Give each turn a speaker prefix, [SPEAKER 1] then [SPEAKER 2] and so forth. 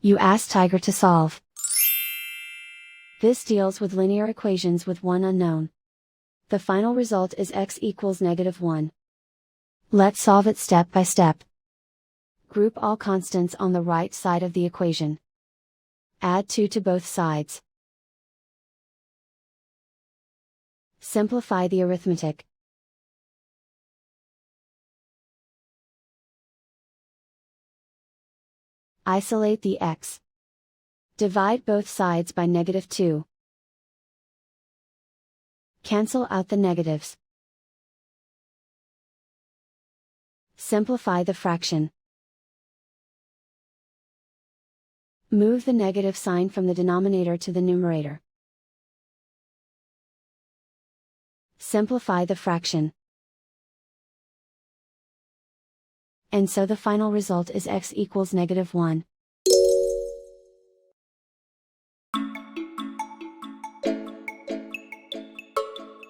[SPEAKER 1] You ask Tiger to solve. This deals with linear equations with one unknown. The final result is x equals -1. Let's solve it step by step. Group all constants on the right side of the equation. Add 2 to both sides. Simplify the arithmetic. Isolate the x. Divide both sides by -2. Cancel out the negatives. Simplify the fraction. Move the negative sign from the denominator to the numerator. Simplify the fraction. And so the final result is x equals -1.